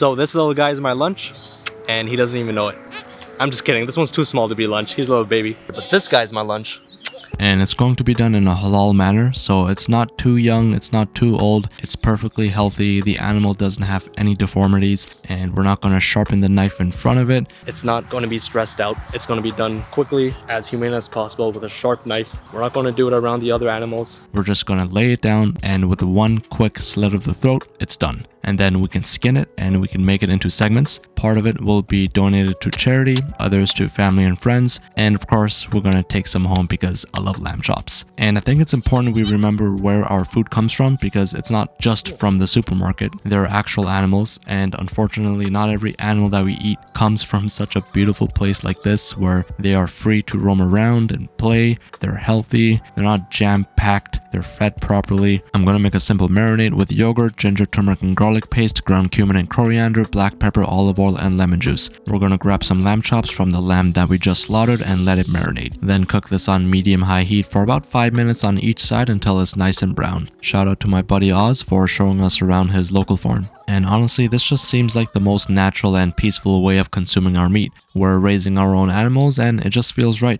So this little guy is my lunch, and he doesn't even know it. I'm just kidding. This one's too small to be lunch. He's a little baby. But this guy's my lunch. And it's going to be done in a halal manner, so it's not too young, it's not too old, it's perfectly healthy, the animal doesn't have any deformities, and we're not going to sharpen the knife in front of it. It's not going to be stressed out. It's going to be done quickly, as humane as possible with a sharp knife. We're not going to do it around the other animals. We're just going to lay it down, and with one quick slit of the throat, it's done. And then we can skin it and we can make it into segments. Part of it will be donated to charity, others to family and friends, and of course we're going to take some home because I love lamb chops. And I think it's important we remember where our food comes from, because it's not just from the supermarket. There are actual animals, and unfortunately not every animal that we eat comes from such a beautiful place like this, where they are free to roam around and play, they're healthy, they're not jam-packed, they're fed properly. I'm going to make a simple marinade with yogurt, ginger, turmeric, and garlic paste, ground cumin and coriander, black pepper, olive oil, and lemon juice. We're going to grab some lamb chops from the lamb that we just slaughtered and let it marinate. Then cook this on medium-high heat for about 5 minutes on each side until it's nice and brown. Shout out to my buddy Oz for showing us around his local farm. And honestly, this just seems like the most natural and peaceful way of consuming our meat. We're raising our own animals and it just feels right.